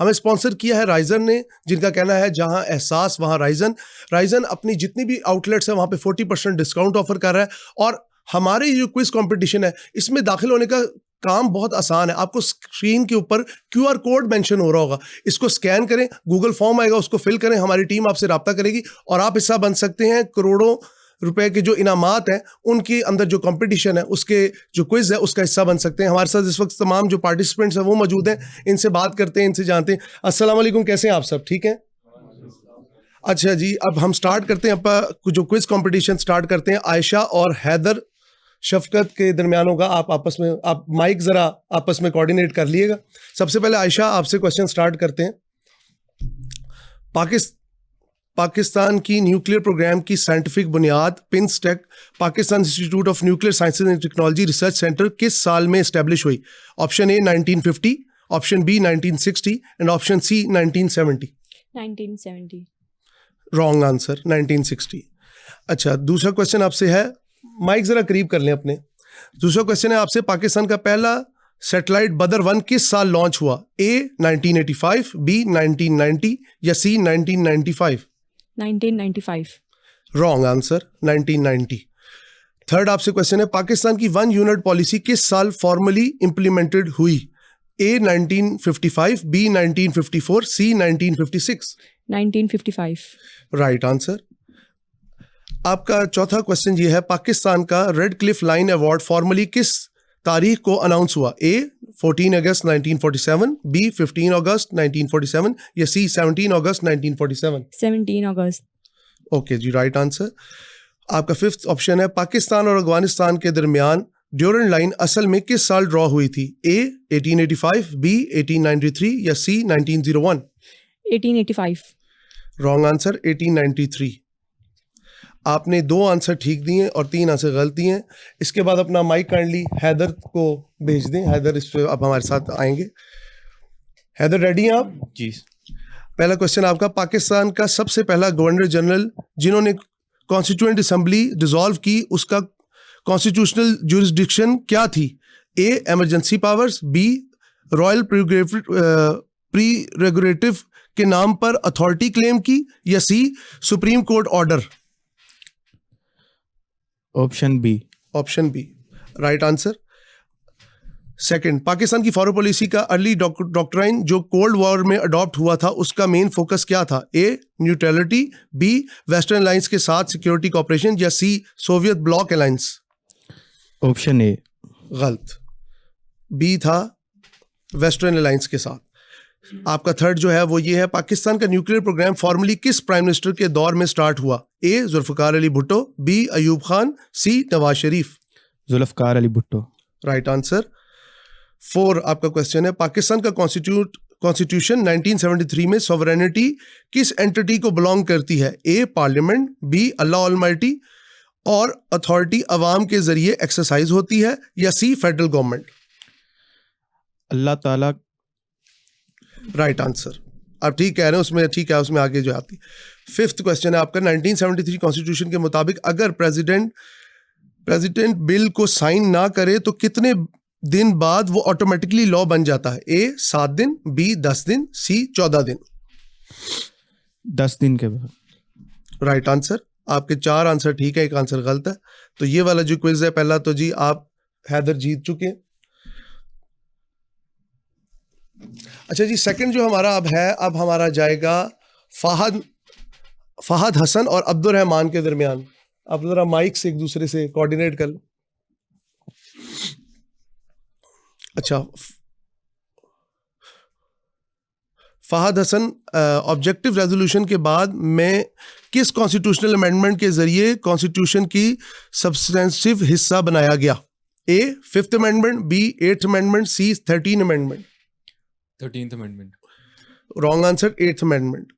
हमें स्पॉन्सर किया है राइजन ने, जिनका कहना है जहां एहसास वहां राइजन। राइजन अपनी जितनी भी आउटलेट्स है वहां पे 40% डिस्काउंट ऑफर कर रहा है। और हमारे ये जो क्विज कंपटीशन है इसमें दाखिल होने का काम बहुत आसान है। आपको स्क्रीन के ऊपर QR कोड मेंशन हो रहा होगा, इसको स्कैन करें, गूगल फॉर्म आएगा उसको फिल करें, हमारी टीम आपसे राब्ता करेगी और आप हिस्सा बन सकते हैं। करोड़ों रुपए के जो इनामात हैं उनके अंदर जो कंपटीशन है उसके जो क्विज है उसका हिस्सा बन सकते हैं। हमारे साथ इस वक्त तमाम जो पार्टिसिपेंट्स हैं वो मौजूद हैं, इनसे बात करते हैं, इनसे जानते हैं। अस्सलाम वालेकुम, कैसे हैं आप सब? ठीक हैं? अच्छा जी, अब हम स्टार्ट करते हैं, अपना जो क्विज कंपटीशन स्टार्ट करते हैं। आयशा और हैदर शफकत के दरमियान होगा। आप आपस में, आप माइक जरा आपस में कोऑर्डिनेट कर लिएगा। सबसे पहले आयशा आपसे क्वेश्चन स्टार्ट करते हैं। पाकिस्तान की न्यूक्लियर प्रोग्राम की साइंटिफिक बुनियाद PINSTECH Pakistan institute of nuclear sciences and technology research centre किस साल में एस्टेब्लिश हुई? Option A 1950, option B 1960 and option C 1970। 1970। Wrong answer, 1960। अच्छा, दूसरा क्वेश्चन आपसे है, माइक जरा करीब कर लें अपने। दूसरा क्वेश्चन है आपसे, पाकिस्तान का पहला सैटेलाइट बदर-1 किस साल लॉन्च हुआ? ए 1985, बी 1990 या सी 1995? 1995। Wrong answer, 1990। थर्ड आपसे क्वेश्चन है, पाकिस्तान की 1 यूनिट पॉलिसी किस साल फॉर्मली इंप्लीमेंटेड हुई? ए 1955, बी 1954, सी 1956? 1955। Right answer. आपका चौथा क्वेश्चन ये है, पाकिस्तान का red Cliff line award formally किस तारीख को अनाउंस हुआ? ए 14 अगस्त 1947, बी 15 अगस्त 1947 या सी 17 अगस्त 1947? 17 अगस्त। ओके जी, राइट आंसर। आपका फिफ्थ ऑप्शन है, पाकिस्तान और अफगानिस्तान के दरमियान ड्यूरेंट लाइन असल में किस साल ड्रॉ हुई थी? ए 1885, बी 1893 या सी 1901? 1885। Wrong answer, 1893। आपने 2 आंसर ठीक दिए और 3 आंसर गलत दिए। इसके बाद अपना माइक काइंडली हैदर को भेज दें। हैदर इस पे अब हमारे साथ आएंगे। हैदर, रेडी हैं आप? जी। पहला क्वेश्चन आपका, पाकिस्तान का सबसे पहला गवर्नर जनरल जिन्होंने कॉन्स्टिट्यूएंट असेंबली डिसॉल्व की, उसका कॉन्स्टिट्यूशनल ज्यूरिसडिक्शन क्या थी? A emergency powers, B royal prerogative के नाम पर अथॉरिटी क्लेम की या C supreme court order? Option B. Option B, right answer. Second, Pakistan की फॉरेन पॉलिसी का अर्ली डॉक्ट्राइन जो कोल्ड वॉर में अडॉप्ट हुआ था उसका मेन फोकस क्या था? A neutrality, B western alliance के साथ सिक्योरिटी कॉपरेशन या सी Soviet block alliance? Option A. गलत, बी था वेस्टर्न अलायंस के साथ। आपका थर्ड जो है वो ये है, पाकिस्तान का न्यूक्लियर प्रोग्राम फॉर्मली किस प्राइम मिनिस्टर के दौर में स्टार्ट हुआ? A Zulfikar Ali Bhutto, B Ayub Khan, C Nawaz Sharif? Zulfikar Ali Bhutto. Right answer. 4 आपका क्वेश्चन है, पाकिस्तान का कॉन्स्टिट्यूशन 1973 में सॉवरेनिटी किस एंटिटी को बिलोंग करती है? ए पार्लियामेंट, बी अल्लाह ऑलमाइटी और अथॉरिटी अवाम के जरिए एक्सरसाइज होती है या सी फेडरल गवर्नमेंट? अल्लाह ताला। राइट आंसर, आप ठीक कह रहे हैं, उसमें ठीक है, उसमें आगे जो आती। 5th क्वेश्चन है आपका, 1973 कॉन्स्टिट्यूशन के मुताबिक अगर प्रेसिडेंट बिल को साइन ना करे तो कितने दिन बाद वो ऑटोमेटिकली लॉ बन जाता है? ए 7 दिन, बी 10 दिन, सी 14 दिन? 10 दिन के बाद। Right answer. आपके 4 आंसर ठीक है, 1 आंसर गलत है। तो ये वाला जो क्विज है पहला तो जी आप हैदर जीत चुके हैं। अच्छा जी, सेकंड जो हमारा अब है, अब हमारा जाएगा फहद हसन और अब्दुल रहमान के दरमियान। आप जरा माइक से एक दूसरे से कोऑर्डिनेट कर लो। अच्छा, फहद हसन, ऑब्जेक्टिव रेजोल्यूशन के बाद में किस कॉन्स्टिट्यूशनल अमेंडमेंट के जरिए कॉन्स्टिट्यूशन की सब्सटेंसिव हिस्सा बनाया गया? A 5th amendment, B 8th अमेंडमेंट, C 13th amendment? 13th amendment. Wrong answer, 8th amendment.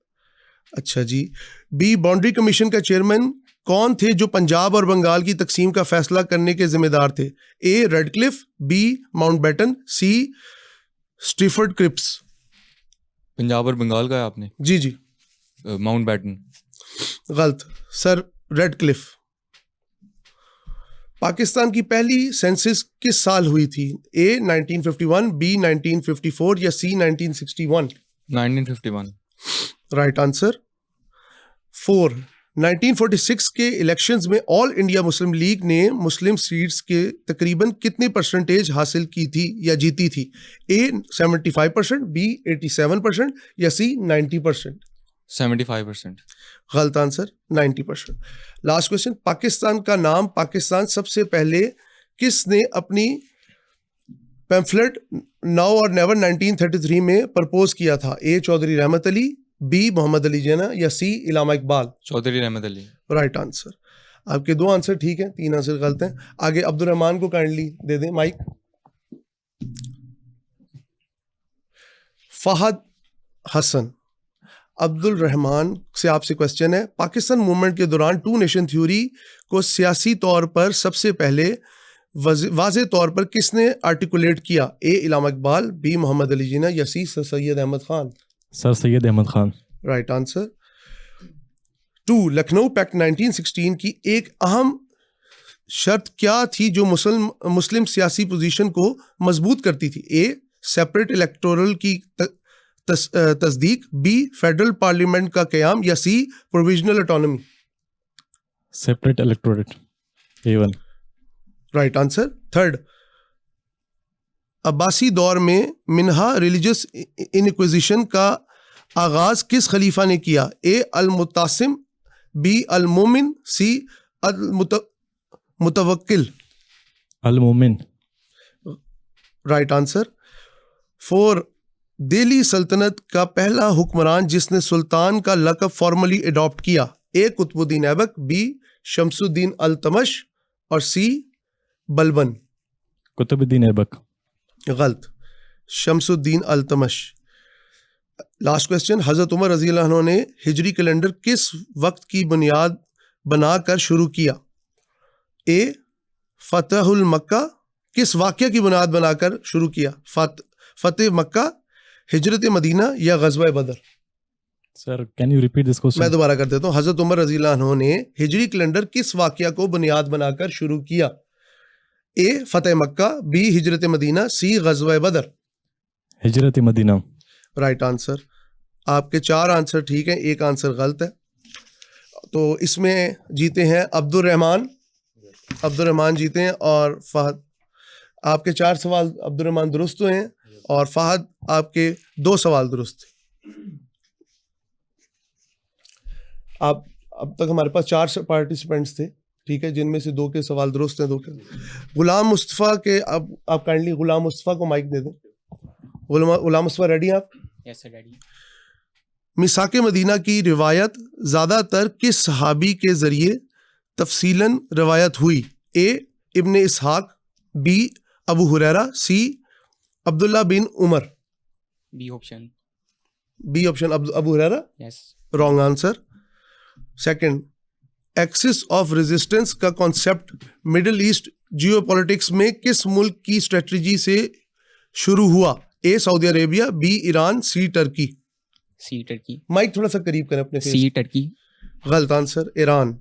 अच्छा जी, बी बाउंड्री कमीशन का चेयरमैन कौन थे जो पंजाब और बंगाल की तकसीम का फैसला करने के जिम्मेदार थे? ए रेडक्लिफ, बी माउंटबेटन, सी स्टीफर्ड क्रिप्स? पंजाब और बंगाल का है आपने? जी जी। माउंटबेटन। गलत सर, रेडक्लिफ। पाकिस्तान की पहली सेंसस किस साल हुई थी? ए 1951, बी 1954 या सी 1961? 1951. Right answer. 4, 1946 के इलेक्शंस में ऑल इंडिया मुस्लिम लीग ने मुस्लिम सीट्स के तकरीबन कितने परसेंटेज हासिल की थी या जीती थी? ए 75%, बी 87% या सी 90%? 75%. गलत आंसर, 90%। लास्ट क्वेश्चन, पाकिस्तान का नाम पाकिस्तान सबसे पहले किसने अपनी पैम्फलेट नाउ और नेवर 1933 में प्रपोज किया था? ए चौधरी रहमत अली, बी मोहम्मद अली जिन्ना या सी इलामा इकबाल? चौधरी रहमत अली. Right answer. आपके 2 आंसर ठीक हैं, 3 आंसर गलत हैं। आगे अब्दुल रहमान को काइंडली दे दें माइक। फहद हसन, अब्दुल रहमान से आपसे क्वेश्चन है, पाकिस्तान मूवमेंट के दौरान 2 नेशन थ्योरी को सियासी तौर पर सबसे पहले वाज़े तौर पर किसने आर्टिकुलेट किया? ए इलामा इकबाल, बी मोहम्मद अली जिन्ना या C sir Syed Ahmad Khan? Sir Syed Ahmad Khan. Right answer. 2, Lucknow pact 1916 की एक अहम शर्त क्या थी जो मुस्लिम सियासी पोजीशन को मजबूत करती थी? ए सेपरेट इलेक्टोरल की तस्दीक, बी फेडरल पार्लियामेंट का क़याम या C provisional autonomy? Separate electorate. A1। Right answer. 3, Abbasi दौर में मिनहा रिलीजियस इनक्विजिशन का आगाज किस खलीफा ने किया? ए अल मुतासिम, बी अल मोमिन, सी अल मुतवक्किल? अल मोमिन। Right answer. 4, दिल्ली सल्तनत का पहला हुक्मरान जिसने सुल्तान का लक़ब फॉर्मली अडॉप्ट किया? ए कुतुबुद्दीन ऐबक, बी शमसुद्दीन अल्तमश और सी बलबन? कुतुबुद्दीन ऐबक। गलत, शमसुद्दीन अल्तमश। लास्ट क्वेश्चन, हज़रत उमर रज़ी अल्लाह अन्हु ने हिजरी कैलेंडर किस वक्त की बुनियाद बनाकर शुरू किया? ए फतहुल मक्का, किस वाक़या की बुनियाद बनाकर शुरू किया? फतेह मक्का, हिजरत मदीना या ग़ज़वा बदर? Sir can you repeat this question? मैं दोबारा कर देता हूँ। हज़रत उमर रज़ी अल्लाह अन्हु ने हिजरी कैलेंडर किस वाक़या को बुनियाद बनाकर शुरू किया? ए फतेह मक्का, बी हिजरत मदीना, सी ग़ज़वा बदर? हिजरत मदीना। Right answer. आपके 4 आंसर ठीक हैं, 1 आंसर गलत है। तो इसमें जीते हैं अब्दुल रहमान जीते हैं और फहद। आपके 4 सवाल अब्दुल रहमान दुरुस्त हुए हैं और फहद आपके 2 सवाल दुरुस्त थे। आप अब तक हमारे पास 4 पार्टिसिपेंट्स थे, ठीक है, जिनमें से 2 के सवाल दुरुस्त हैं, 2 के। गुलाम मुस्तफ़ा के, अब आप काइंडली गुलाम मुस्तफ़ा को माइक दे दें। गुलाम मुस्तफ़ा रेडी हैं आप? Yes sir, ready. मिसाके मदीना की रिवायत ज़्यादातर किस सहाबी के ज़रिए तफसीलन रिवायत हुई? A Ibne Ishaq, B Abu Hurairah, C Abdullah bin Umar? B option. B option, Abu Hurairah? Yes. Wrong answer. Second, axis of resistance का कॉन्सेप्ट मिडिल ईस्ट जियोपॉलिटिक्स में किस मुल्क की स्ट्रेटजी से शुरू हुआ? A Saudi Arabia, B Iran, C Turkey? C Turkey. Mike थोड़ा सा करीब करें अपने फेस। C Turkey. गलत आंसर, ईरान।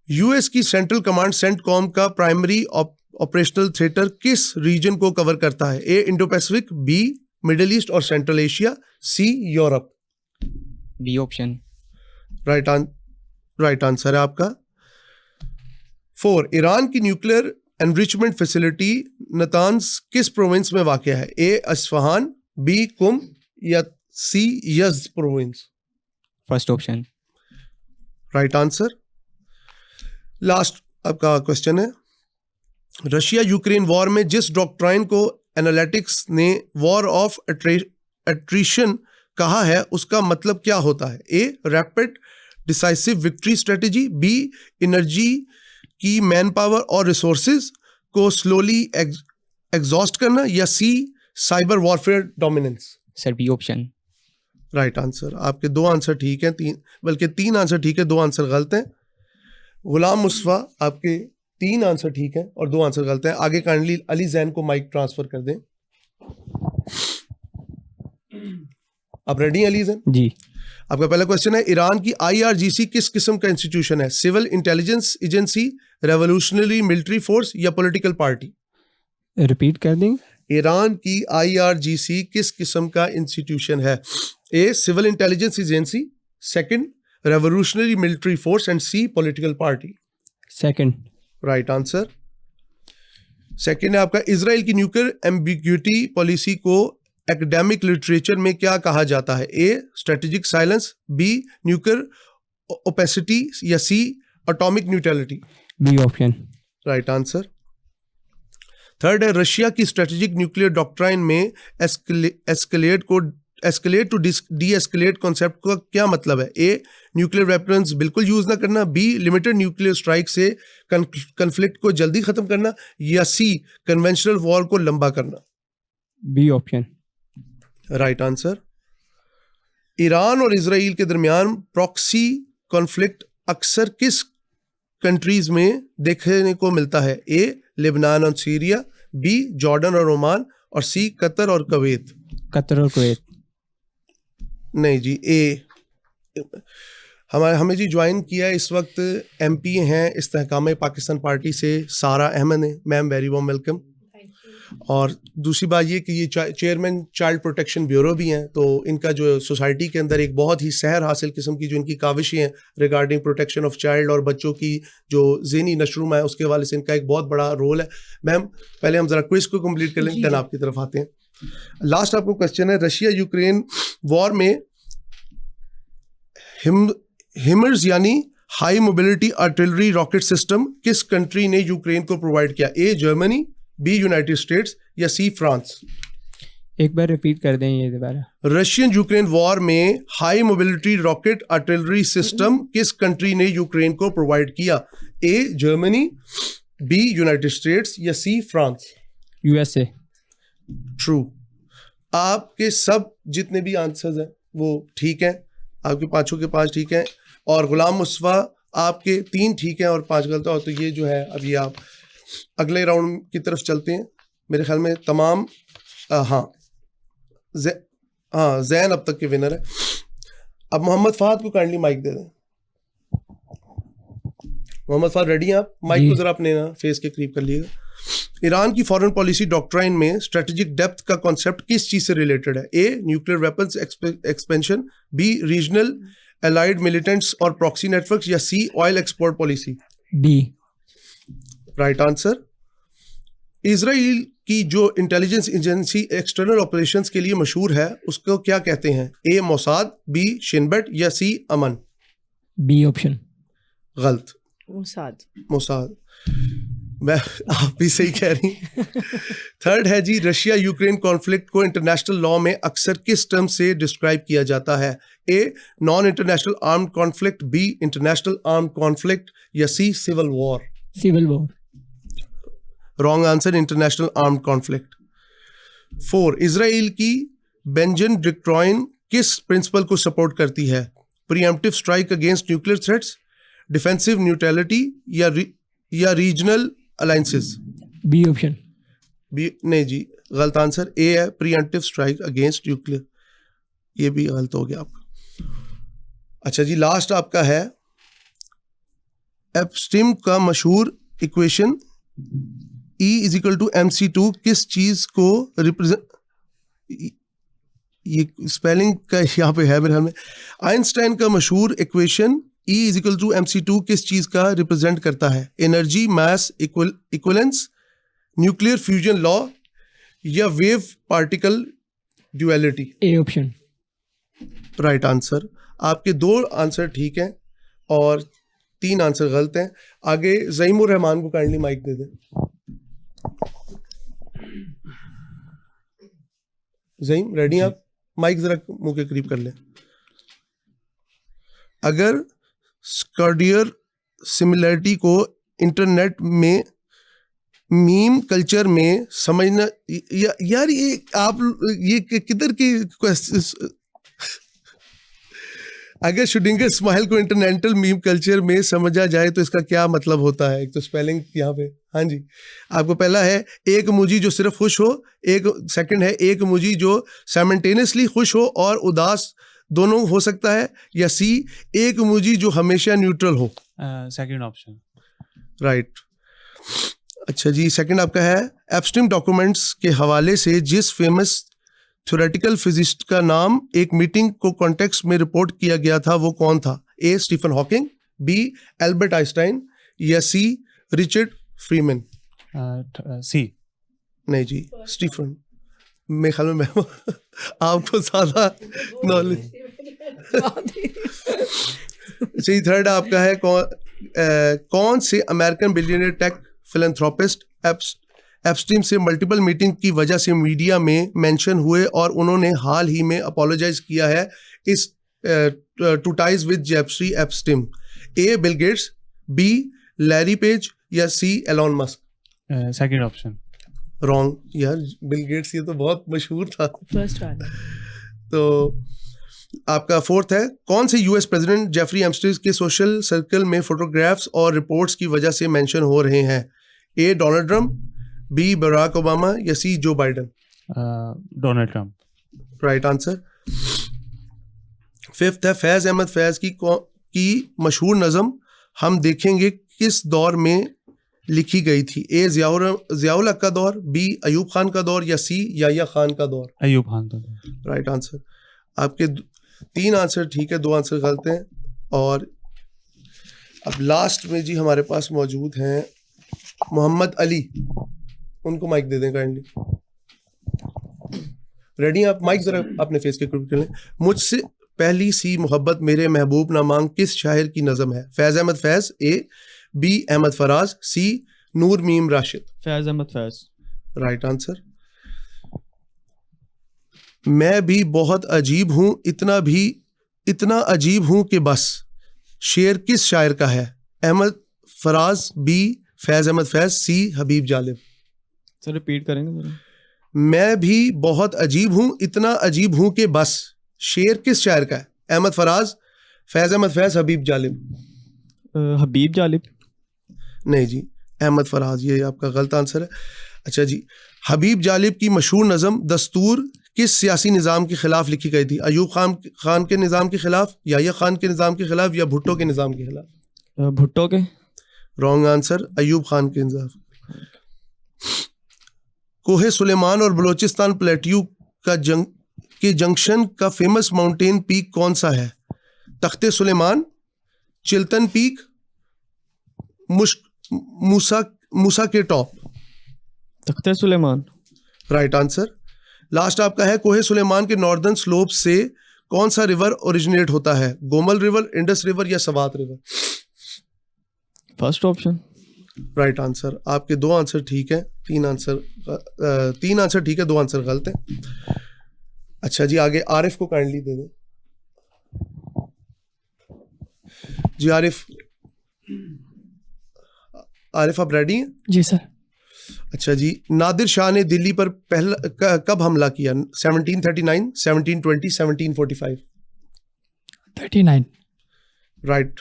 यूएस की सेंट्रल कमांड सेंटकॉम का प्राइमरी ऑपरेशनल थिएटर किस रीजन को कवर करता है? A Indo Pacific, B middle east और central Asia, C Europe? B option. Right answer है आपका। 4, ईरान की न्यूक्लियर एनरिचमेंट फैसिलिटी नतान्स किस प्रोविंस में वाक़ है? ए अस्फहान, बी कुम या C Yazd province? First option. Right answer. Last आपका क्वेश्चन है, रशिया यूक्रेन वॉर में जिस डॉक्ट्राइन को एनालिटिक्स ने वॉर ऑफ एट्रिशन कहा है उसका मतलब क्या होता है? A rapid decisive victory strategy, B energy की मैन पावर और रिसोर्सेज को स्लोली एग्जॉस्ट करना या C cyber warfare dominance? Sir B option. Right answer. आपके 2 आंसर ठीक हैं, 3 आंसर ठीक है, 2 आंसर गलत हैं। गुलाम मुस्तफ़ा आपके 3 आंसर ठीक हैं और 2 आंसर गलत हैं। आगे काइंडली अली जैन को माइक ट्रांसफर कर दें। आप रेडी हैं अली जैन? जी। आपका पहला क्वेश्चन है, ईरान की IRGC किस किस्म का इंस्टीट्यूशन है? Civil intelligence agency, revolutionary military force या पॉलिटिकल पार्टी? रिपीट कर दें। ईरान की IRGC किस किस्म का इंस्टीट्यूशन है? A civil intelligence agency, second revolutionary military force and C political party. Second. Right answer second है आपका। इजराइल की न्यूक्लियर एम्बिग्यूटी पॉलिसी को एकेडमिक लिटरेचर में क्या कहा जाता है? A strategic silence, B nuclear opacity या C atomic neutrality. B option. Right answer third है रशिया की स्ट्रेटेजिक न्यूक्लियर डॉक्ट्राइन में escalate to de escalate concept का क्या मतलब है? ए न्यूक्लियर वेपन्स बिल्कुल यूज ना करना, बी लिमिटेड न्यूक्लियर स्ट्राइक से कन्फ्लिक्ट को जल्दी खत्म करना या सी कन्वेंशनल वॉर को लंबा करना। B option. Right answer Iran और इजराइल के दरमियान प्रॉक्सी कॉन्फ्लिक्ट अक्सर किस कंट्रीज में देखने को मिलता है? ए लेबनान और सीरिया, बी जॉर्डन और ओमान और सी कतर और कुवैत। Qatar और कुवैत। नहीं जी, ए हमें जी ज्वाइन किया इस वक्त MP हैं इस्तेहकाम पाकिस्तान पार्टी से सारा अहमद है। Ma'am very warm welcome. और दूसरी बात ये कि ये चेयरमैन चाइल्ड प्रोटेक्शन ब्यूरो भी हैं, तो इनका जो सोसाइटी के अंदर एक बहुत ही सहर हासिल किस्म की जो इनकी काविशें हैं रिगार्डिंग प्रोटेक्शन ऑफ चाइल्ड और बच्चों की जो ज़हनी नशरुमा है उसके हवाले से इनका एक बहुत बड़ा रोल है। मैम पहले हम ज़रा क्विज को कंप्लीट कर लें, देन आपकी तरफ आते हैं। लास्ट आपको क्वेश्चन है, रशिया यूक्रेन वॉर में हिमर्स यानी high mobility artillery rocket system किस कंट्री ने यूक्रेन को प्रोवाइड किया? A Germany, be united states या सी फ्रांस। एक बार रिपीट कर दें ये दोबारा। रशियन यूक्रेन वॉर में high mobility rocket artillery system किस कंट्री ने यूक्रेन को प्रोवाइड किया? A Germany, be united states या सी फ्रांस। USA। ट्रू। आपके सब जितने भी आंसर्स हैं वो ठीक हैं, आपके पांचों के पांच ठीक हैं और गुलाम मुस्तफा आपके 3 ठीक हैं और 5 गलत हो। तो ये जो है अभी आप अगले राउंड की तरफ चलते हैं। मेरे ख्याल में तमाम जैन अब तक के विनर है। अब मोहम्मद फहद को काइंडली माइक दे दें। मोहम्मद फहद रेडी हैं आप? माइक को जरा अपने ना फेस के करीब कर लीजिएगा। ईरान की फॉरेन पॉलिसी डॉक्ट्राइन में स्ट्रेटेजिक डेप्थ का कॉन्सेप्ट किस चीज से रिलेटेड है? A nuclear weapons expansion, B regional allied militants और प्रॉक्सी नेटवर्क्स या C oil export policy. B। Right answer Israel की जो इंटेलिजेंस एजेंसी एक्सटर्नल ऑपरेशंस के लिए मशहूर है उसको क्या कहते हैं? ए मोसाद, बी शिनबेट या सी अमन। B option. गलत। मोसाद। मैं आप भी सही कह रही। थर्ड है जी रशिया यूक्रेन कॉन्फ्लिक्ट को इंटरनेशनल लॉ में अक्सर किस टर्म से डिस्क्राइब किया जाता है? A non international armed conflict, B international armed conflict या C civil war. Civil war. Wrong answer international armed conflict. 4 Israel की बेंजन डिक्ट्रॉइन किस प्रिंसिपल को सपोर्ट करती है? Preemptive strike against nuclear threats, defensive neutrality या regional alliances. B option. B नहीं जी, गलत आंसर ए है प्रीएम्प्टिव स्ट्राइक अगेंस्ट न्यूक्लियर। ये भी गलत हो गया आपका। अच्छा जी लास्ट आपका है एप्स्टिम का मशहूर इक्वेशन E = mc2 किस चीज को रिप्रेजेंट, ये स्पेलिंग का यहाँ पे है मेरे ख्याल में। आइंस्टाइन का मशहूर इक्वेशन E = mc2 किस चीज का रिप्रेजेंट करता है? Energy mass equivalence, nuclear fusion law या wave particle duality. A option. Right answer आपके 2 आंसर ठीक हैं और 3 आंसर गलत हैं। आगे ज़ईमुर रहमान को काइंडली माइक दे दें। ज़ईम रेडी आप? माइक जरा मुंह के करीब कर लें। अगर स्कर्डियर सिमिलरिटी को इंटरनेट में मीम कल्चर में समझना यार ये आप ये किधर की क्वेश्चन। अगर शुडिंगर स्माइल को इंटरनेशनल मीम कल्चर में समझा जाए तो इसका क्या मतलब होता है? एक तो स्पेलिंग यहाँ पे। हाँ जी आपको पहला है एक इमोजी जो सिर्फ खुश हो, एक सेकंड है एक इमोजी जो साइमल्टेनियसली खुश हो और उदास दोनों हो सकता है, या सी एक इमोजी जो हमेशा न्यूट्रल हो। Second option. राइट अच्छा जी, सेकंड आपका है एप्स्ट्रीम डॉक्यूमेंट्स के हवाले से जिस फेमस थ्योरेटिकल फिजिस्ट का नाम एक मीटिंग को कॉन्टेक्स्ट में रिपोर्ट किया गया था वो कौन था? A Stephen Hawking, B Albert Einstein या सी रिचर्ड फ्रीमैन? सी। नहीं जी, स्टीफन। मेरे ख्याल में मैं आपको ज्यादा नॉलेज। जी, थर्ड आपका है कौन से अमेरिकन बिलियनियर टेक फिलैंथ्रोपिस्ट एप्स्ट्रीम से मल्टीपल मीटिंग की वजह से मीडिया में मेंशन हुए और उन्होंने हाल ही में अपोलोजाइज किया है इस to ties with Jeffrey Epstein? A Bill Gates, B Larry Page या C Elon Musk? Second option. Wrong यार, बिल गेट्स ये तो बहुत मशहूर था। First one. तो आपका फोर्थ है कौन से यूएस प्रेसिडेंट जेफरी एप्स्टीन के सोशल सर्कल में फोटोग्राफ्स और रिपोर्ट्स की वजह से मेंशन हो रहे हैं? A Donald Trump, B Barack Obama या C Joe Biden? Donald Trump. Right answer. Fifth है फैज अहमद फैज की मशहूर नज़म हम देखेंगे किस दौर में लिखी गई थी? ए ज़ियाउल हक का दौर, बी अयूब खान का दौर या सी याह्या खान का दौर? अयूब खान का दौर। Right answer. आपके 3 आंसर ठीक है, 2 आंसर गलत हैं। और अब लास्ट में जी हमारे पास मौजूद हैं मोहम्मद अली, उनको माइक दे दें काइंडली। रेडी हैं आप? माइक जरा अपने फेस के करीब कर लें। मुझसे पहली सी मोहब्बत मेरे महबूब ना मांग किस शायर की नज़म है? Faiz Ahmad Faiz, A B Ahmad Faraz, C Noor Meem Rashid? Faiz Ahmad Faiz. Right answer. मैं भी बहुत अजीब हूं, इतना अजीब हूं कि बस शेर किस शायर का है? अहमद फराज, बी फैज अहमद फैज, सी हबीब जालिब? सर रिपीट करेंगे जरा? मैं भी बहुत अजीब हूं, इतना अजीब हूं कि बस शेर किस शायर का है? अहमद फराज, फैज अहमद फैज, हबीब जालिब? हबीब जालिब। नहीं जी, अहमद फराज, ये आपका गलत आंसर है। अच्छा जी, हबीब जालिब की मशहूर नज़म दस्तूर किस सियासी निज़ाम के खिलाफ लिखी गई थी? अयूब खान के निज़ाम के खिलाफ, याह्या खान के निज़ाम के खिलाफ या भुट्टो के निज़ाम के खिलाफ? भुट्टो के। रॉन्ग आंसर, अयूब खान के निज़ाम। कोहे सुलेमान और बलोचिस्तान प्लेट्यू के जंक्शन का फेमस माउंटेन पीक कौन सा है? तख्ते सुलेमान, चिल्तन पीक, मूसा के टॉप? तख्ते सुलेमान। Right answer. लास्ट आपका है कोहे सुलेमान के नॉर्दर्न स्लोप से कौन सा रिवर ओरिजिनेट होता है? गोमल रिवर, इंडस रिवर या Swat river? First option. Right answer. आपके 2 आंसर ठीक है, 3 आंसर ठीक है, 2 आंसर गलत है। अच्छा जी, आगे आरिफ को काइंडली दे दें। जी आरिफ आप रेडी हैं? जी सर। अच्छा जी, नादिर शाह ने दिल्ली पर पहला कब हमला किया? 1739, 1720, 1745? 39। राइट।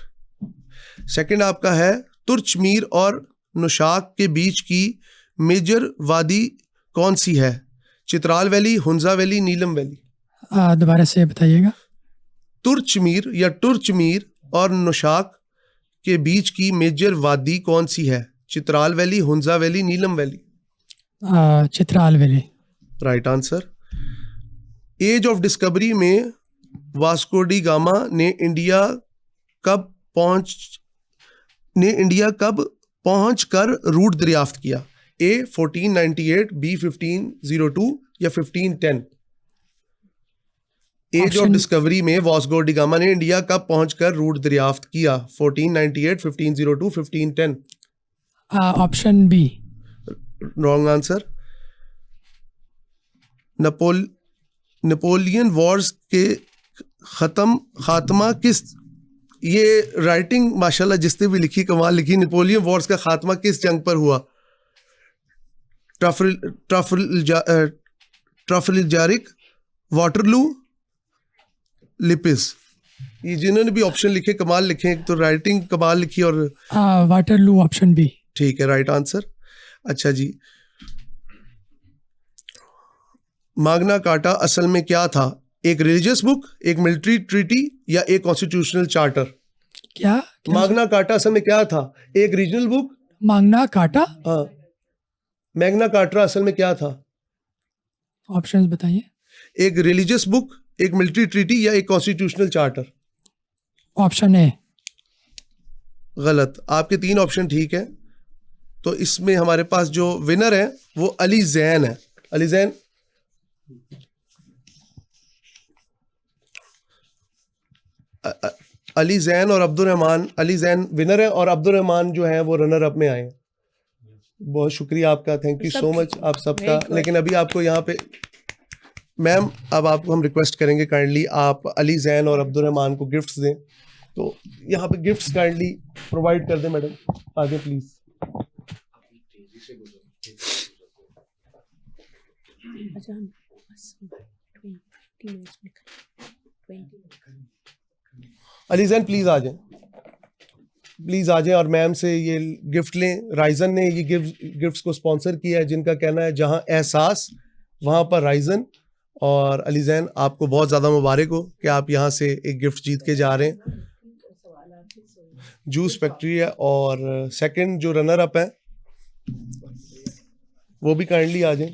सेकंड आपका है तुर्च मीर और नुशाक के बीच की मेजर वादी कौन सी है? Chitral valley, Hunza valley, Neelam valley? दोबारा से बताइएगा। तुर्च मीर या टुर्च मीर और नुशाक के बीच की मेजर वादी कौन सी है? Chitral valley, Hunza valley, Neelam valley? Chitral valley. Right answer. Age of discovery में वास्को डी गामा ने इंडिया कब पहुंच कर रूट दरियाफ्त किया? ए 1498, बी 1502 या 1510? एज ऑफ डिस्कवरी में वास्को डी गामा ने इंडिया कब पहुंचकर रूट दरियाफ्त किया? 1498, 1502, 1510? Option B. Wrong answer. Napoleon wars के खात्मा किस, ये राइटिंग माशाल्लाह जिसने भी लिखी कमाल लिखी, नेपोलियन वॉर्स का खात्मा किस जंग पर हुआ? ट्राफल्जारिक, वाटरलू, लिपिस? ये जिन्होंने भी ऑप्शन लिखे कमाल लिखे, एक तो राइटिंग कमाल लिखी और वाटरलू ऑप्शन बी। ठीक है, राइट आंसर। अच्छा जी, माग्ना कार्टा असल में क्या था? एक रिलीजियस बुक, एक मिलिट्री ट्रीटी या एक कॉन्स्टिट्यूशनल चार्टर? क्या? माग्ना कार्टा असल में क्या था? एक रीजनल बुक, मांगना काटा, हाँ, मैग्ना कार्टा असल में क्या था? ऑप्शंस बताइए। एक रिलीजियस बुक, एक मिलिट्री ट्रीटी या एक कॉन्स्टिट्यूशनल चार्टर? Option A. गलत। आपके 3 ऑप्शन ठीक है। तो इसमें हमारे पास जो विनर है वो अली जैन है। अली जैन, अली जैन और अब्दुल रहमान, अली जैन विनर है और अब्दुल रहमान जो है वो रनर अप में आए हैं। बहुत शुक्रिया आपका, थैंक यू सो मच आप सबका। लेकिन अभी आपको यहाँ पे मैम, अब आपको हम रिक्वेस्ट करेंगे काइंडली आप अली जैन और अब्दुल रहमान को गिफ्ट्स दें। तो यहाँ पे गिफ्ट्स काइंडली प्रोवाइड कर दें मैडम, आगे प्लीज। अली जैन प्लीज आ जाएं, प्लीज आ जाएं और मैम से ये गिफ्ट लें। राइजन ने ये गिफ्ट्स को स्पॉन्सर किया है, जिनका कहना है जहां एहसास वहां पर राइजन। और अली जैन आपको बहुत ज़्यादा मुबारक हो कि आप यहाँ से एक गिफ्ट जीत के जा रहे हैं। जूस फैक्ट्री है और सेकंड जो रनर अप है वो भी काइंडली आ जाएं।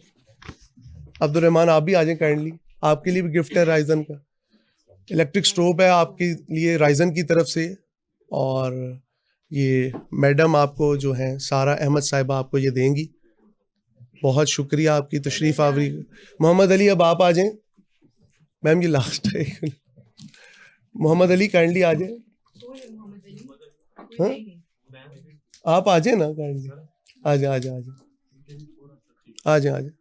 अब्दुल रहमान आप भी आ जाएं काइंडली, आपके लिए भी गिफ्ट है राइजन का। इलेक्ट्रिक स्टोव है आपके लिए राइजन की तरफ से। और ये मैडम आपको जो है सारा अहमद साहिबा आपको ये देंगी। बहुत शुक्रिया आपकी तशरीफ आवरी। मोहम्मद अली अब आप आ जाएं। मैम ये लास्ट है। मोहम्मद अली काइंडली आ जाएं। हाँ? आप आ जाए ना काइंडली, आ जाए आ जाए आ जाए आ जाए आ जाए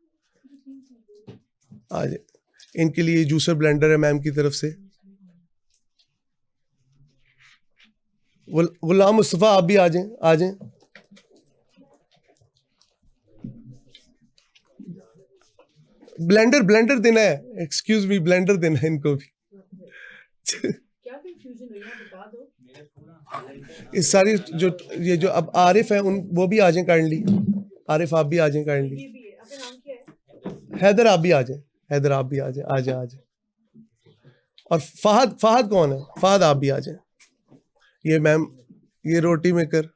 आ जाए। इनके लिए जूसर ब्लेंडर है मैम की तरफ से। गुलाम मुस्तफ़ा आप भी आ जाएं, आ जाएं। ब्लेंडर ब्लेंडर देना है, एक्सक्यूज मी, ब्लेंडर देना है इनको भी। क्या कंफ्यूजन हुई है बता दो। इस सारी जो ये जो अब आरिफ है उन वो भी आ जाएं काइंडली। आरिफ आप भी आ जाएं काइंडली। आपका नाम क्या है? हैदर आप भी आ जाएं, हैदर आप भी आ जाएं, आ जाएं आ जाएं। और फहद, फहद कौन है? फहद आप भी आ जाएं। ये मैम ये रोटी मेकर,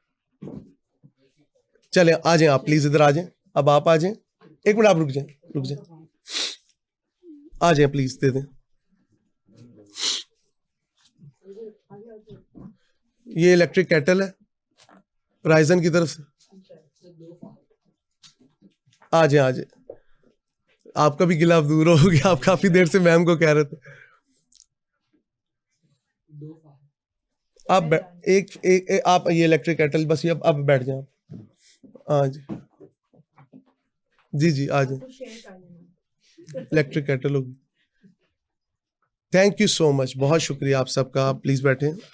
चले आ जाएं आप प्लीज, इधर आ जाएं। अब आप आ जाएं, 1 मिनट आप रुक जाएं, रुक जाएं, आ जाएं प्लीज, दे दें। ये इलेक्ट्रिक केटल है राइजन की तरफ से। आ जाएं आ जाएं, आपका भी गिला अब दूर हो गया। आप काफी देर से मैम को कह रहे थे। आप एक आप ये इलेक्ट्रिक केटल बस ये अब बैठ जाएं आप। हाँ जी जी जी आ जाएं। इलेक्ट्रिक केटल होगी। थैंक यू सो मच, बहुत शुक्रिया आप सबका। आप प्लीज बैठें।